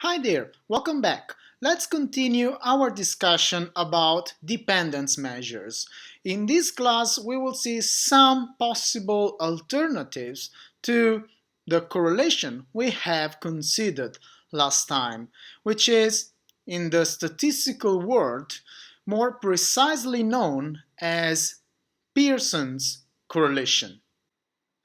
Hi there, welcome back. Let's continue our discussion about dependence measures. In this class, we will see some possible alternatives to the correlation we have considered last time, which is, in the statistical world, more precisely known as Pearson's correlation.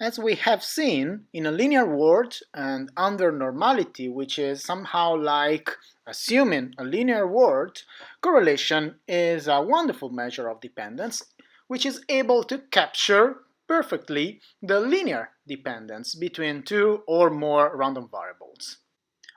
As we have seen, in a linear world and under normality, which is somehow like assuming a linear world, correlation is a wonderful measure of dependence, which is able to capture perfectly the linear dependence between two or more random variables.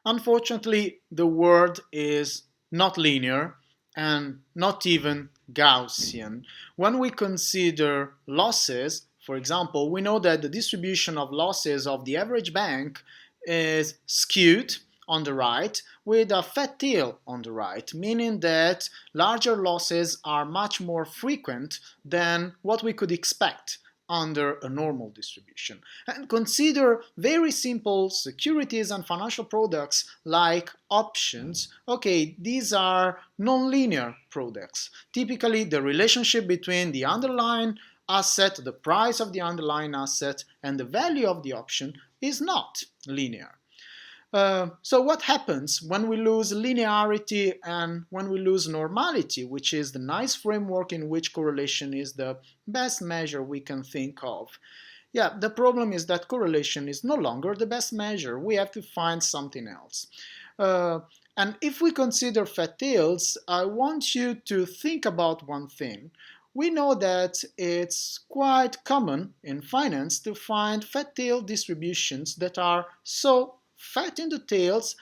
Unfortunately, the world is not linear and not even Gaussian. When we consider losses, for example, we know that the distribution of losses of the average bank is skewed on the right with a fat tail on the right, meaning that larger losses are much more frequent than what we could expect under a normal distribution. And consider very simple securities and financial products like options. Okay, these are nonlinear products. Typically, the relationship between the underlying asset, the price of the underlying asset, and the value of the option is not linear. So what happens when we lose linearity and when we lose normality, which is the nice framework in which correlation is the best measure we can think of? Yeah, the problem is that correlation is no longer the best measure. We have to find something else. Uh, and if we consider fat tails, I want you to think about one thing. We know that it's quite common in finance to find fat tail distributions that are so fat in the tails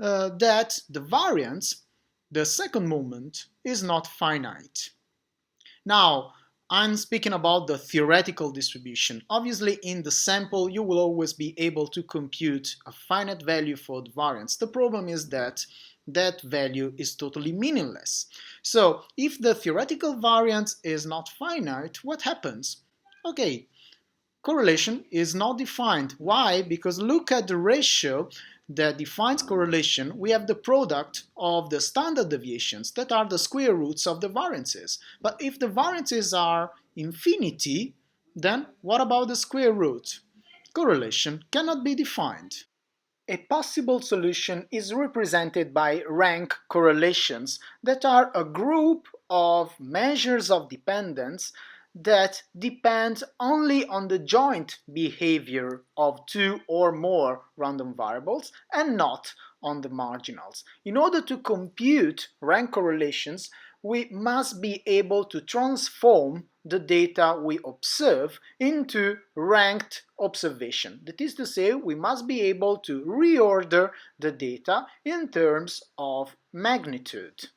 that the variance, the second moment, is not finite. Now, I'm speaking about the theoretical distribution. Obviously, in the sample, you will always be able to compute a finite value for the variance. The problem is that that value is totally meaningless. So, if the theoretical variance is not finite, what happens? Okay, correlation is not defined. Why? Because look at the ratio that defines correlation. We have the product of the standard deviations that are the square roots of the variances. But if the variances are infinity, then what about the square root? Correlation cannot be defined. A possible solution is represented by rank correlations that are a group of measures of dependence that depend only on the joint behavior of two or more random variables and not on the marginals. In order to compute rank correlations, we must be able to transform the data we observe into ranked observation. That is to say, we must be able to reorder the data in terms of magnitude.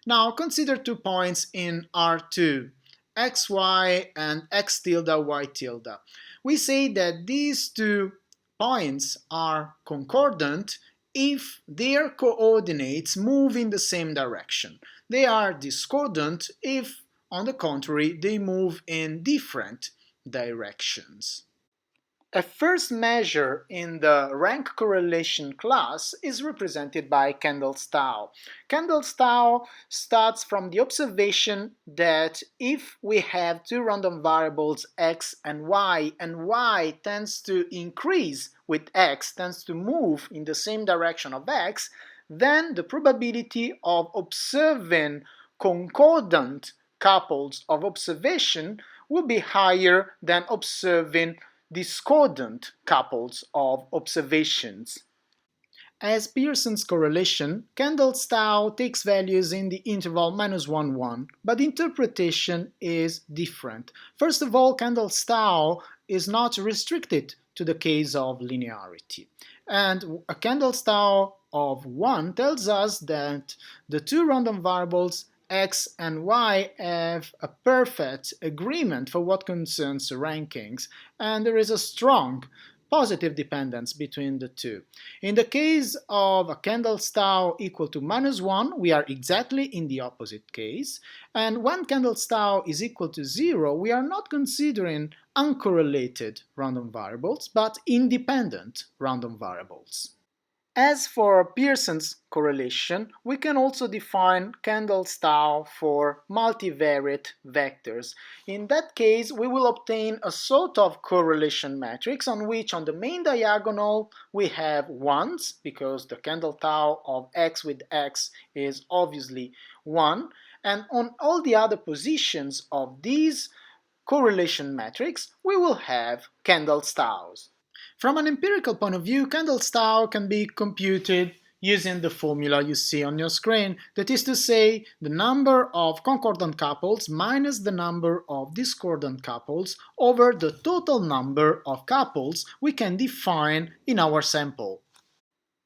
Now consider 2 points in R2, xy and x tilde y tilde. We say that these 2 points are concordant if their coordinates move in the same direction. They are discordant if, on the contrary, they move in different directions. A first measure in the rank correlation class is represented by Kendall's tau. Kendall's tau starts from the observation that if we have two random variables x and y tends to increase with x, tends to move in the same direction of x, then the probability of observing concordant couples of observation will be higher than observing discordant couples of observations. As Pearson's correlation, Kendall's tau takes values in the interval -1, 1, but the interpretation is different. First of all, Kendall's tau is not restricted to the case of linearity. And a Kendall's tau of 1 tells us that the two random variables x and y have a perfect agreement for what concerns rankings, and there is a strong positive dependence between the two. In the case of a Kendall's tau equal to -1, we are exactly in the opposite case, and when Kendall's tau is equal to 0, we are not considering uncorrelated random variables, but independent random variables. As for Pearson's correlation, we can also define Kendall's tau for multivariate vectors. In that case, we will obtain a sort of correlation matrix on which on the main diagonal we have 1s, because the Kendall tau of x with x is obviously 1, and on all the other positions of these correlation matrix we will have Kendall's taus. From an empirical point of view, Kendall's tau can be computed using the formula you see on your screen. That is to say, the number of concordant couples minus the number of discordant couples over the total number of couples we can define in our sample.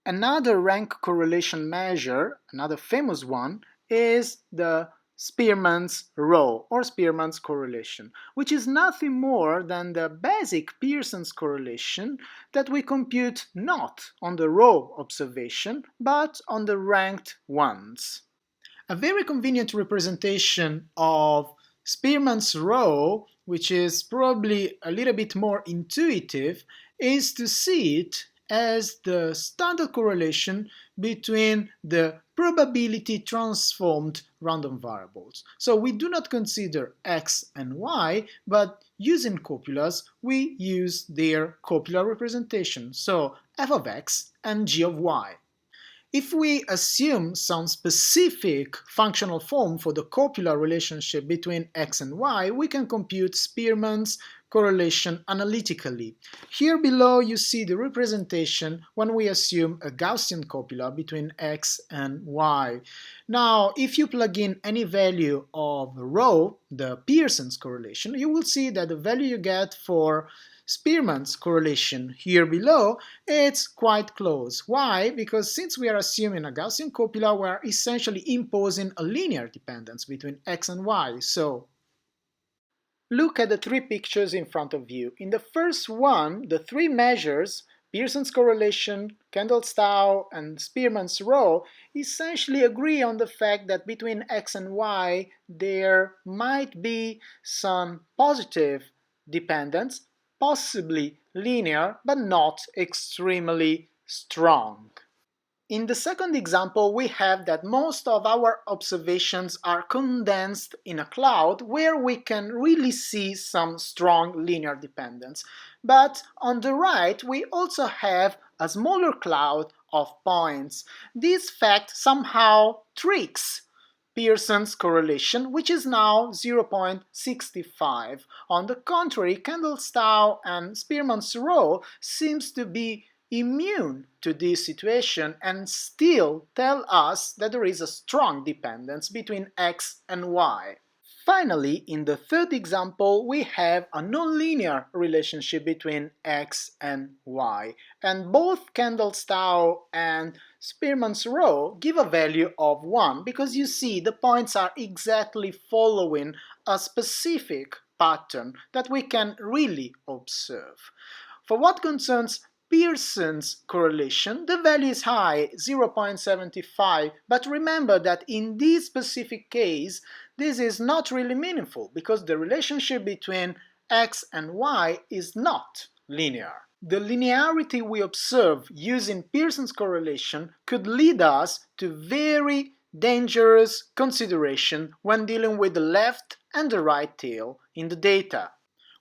Another rank correlation measure, another famous one, is the Spearman's rho or Spearman's correlation, which is nothing more than the basic Pearson's correlation that we compute not on the rho observation but on the ranked ones. A very convenient representation of Spearman's rho, which is probably a little bit more intuitive, is to see it as the standard correlation between the probability transformed random variables. So we do not consider x and y, but using copulas, we use their copular representation, so f of x and g of y. If we assume some specific functional form for the copular relationship between x and y, we can compute Spearman's correlation analytically. Here below you see the representation when we assume a Gaussian copula between x and y. Now, if you plug in any value of rho, the Pearson's correlation, you will see that the value you get for Spearman's correlation here below, it's quite close. Why? Because since we are assuming a Gaussian copula, we are essentially imposing a linear dependence between x and y. So look at the three pictures in front of you. In the first one, the three measures, Pearson's correlation, Kendall's tau, and Spearman's rho, essentially agree on the fact that between x and y there might be some positive dependence, possibly linear, but not extremely strong. In the second example, we have that most of our observations are condensed in a cloud where we can really see some strong linear dependence. But on the right, we also have a smaller cloud of points. This fact somehow tricks Pearson's correlation, which is now 0.65. On the contrary, Kendall's tau and Spearman's rho seems to be immune to this situation and still tell us that there is a strong dependence between x and y. Finally, in the third example, we have a nonlinear relationship between x and y, and both Kendall's tau and Spearman's rho give a value of 1 because you see the points are exactly following a specific pattern that we can really observe. For what concerns Pearson's correlation, the value is high, 0.75, but remember that in this specific case, this is not really meaningful because the relationship between x and y is not linear. The linearity we observe using Pearson's correlation could lead us to very dangerous consideration when dealing with the left and the right tail in the data.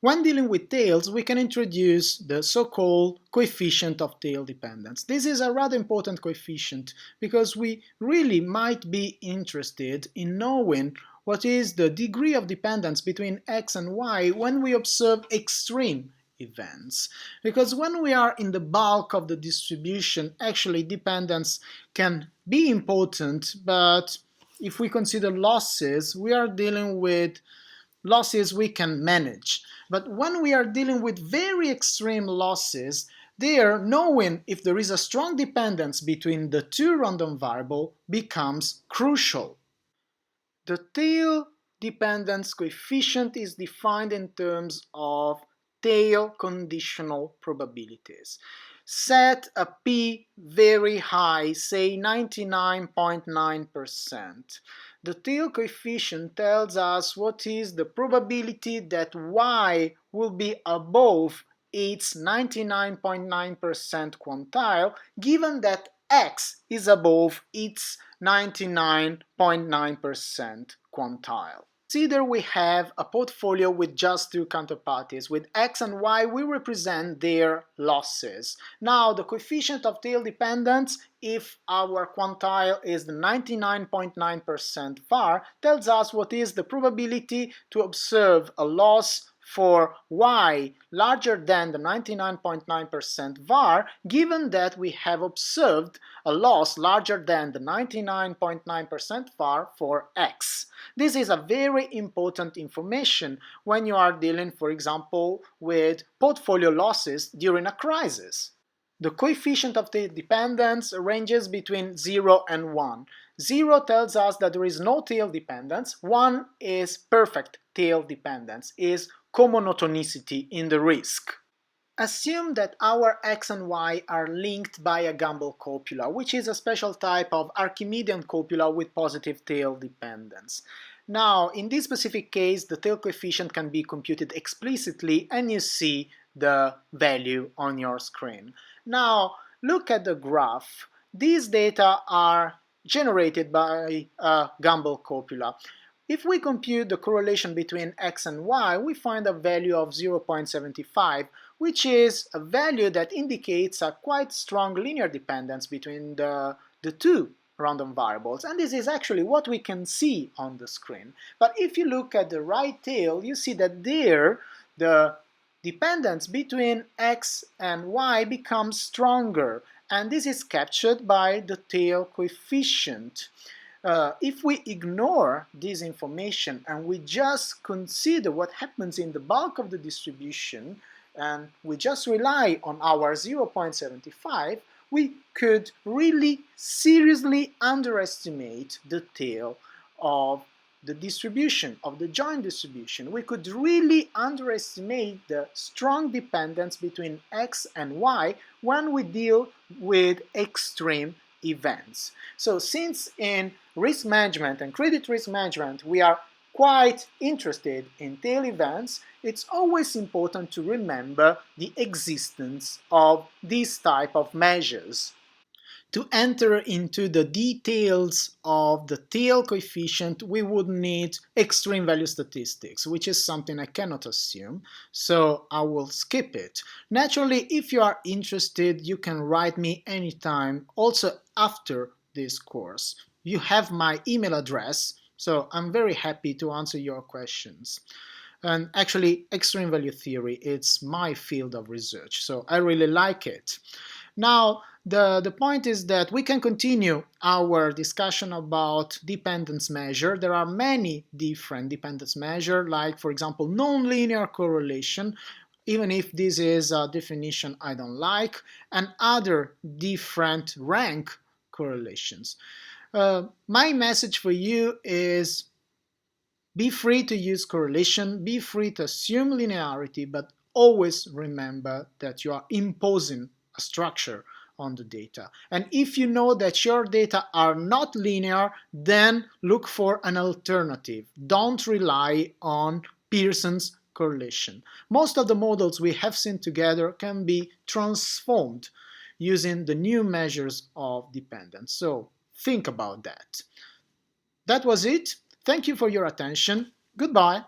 When dealing with tails, we can introduce the so-called coefficient of tail dependence. This is a rather important coefficient because we really might be interested in knowing what is the degree of dependence between x and y when we observe extreme events. Because when we are in the bulk of the distribution, actually dependence can be important, but if we consider losses, we are dealing with losses we can manage. But when we are dealing with very extreme losses, there, knowing if there is a strong dependence between the two random variables becomes crucial. The tail dependence coefficient is defined in terms of tail conditional probabilities. Set a p very high, say 99.9%. The tail coefficient tells us what is the probability that y will be above its 99.9% quantile, given that X is above its 99.9% quantile. Consider we have a portfolio with just two counterparties. With X and Y, we represent their losses. Now, the coefficient of tail dependence, if our quantile is the 99.9% var, tells us what is the probability to observe a loss for y larger than the 99.9% var, given that we have observed a loss larger than the 99.9% var for x. This is a very important information when you are dealing, for example, with portfolio losses during a crisis. The coefficient of the dependence ranges between 0 and 1. 0 tells us that there is no tail dependence. 1 is perfect tail dependence, is comonotonicity in the risk. Assume that our x and y are linked by a Gumbel copula, which is a special type of Archimedean copula with positive tail dependence. Now, in this specific case, the tail coefficient can be computed explicitly, and you see the value on your screen. Now, look at the graph. These data are generated by a Gumbel copula. If we compute the correlation between x and y, we find a value of 0.75, which is a value that indicates a quite strong linear dependence between the two random variables. And this is actually what we can see on the screen. But if you look at the right tail, you see that there the dependence between x and y becomes stronger. And this is captured by the tail coefficient. If we ignore this information and we just consider what happens in the bulk of the distribution, and we just rely on our 0.75, we could really seriously underestimate the tail of the distribution, of the joint distribution. We could really underestimate the strong dependence between x and y when we deal with extreme events. So since in risk management and credit risk management we are quite interested in tail events, it's always important to remember the existence of these type of measures. To enter into the details of the tail coefficient, we would need extreme value statistics, which is something I cannot assume, so I will skip it. Naturally, if you are interested, you can write me anytime, also after this course. You have my email address, so I'm very happy to answer your questions. And actually, extreme value theory, it's my field of research, so I really like it. Now, the point is that we can continue our discussion about dependence measure. There are many different dependence measures, like, for example, nonlinear correlation, even if this is a definition I don't like, and other different rank correlations. My message for you is be free to use correlation, be free to assume linearity, but always remember that you are imposing a structure on the data. And if you know that your data are not linear, then look for an alternative. Don't rely on Pearson's correlation. Most of the models we have seen together can be transformed using the new measures of dependence. So think about that. That was it. Thank you for your attention. Goodbye.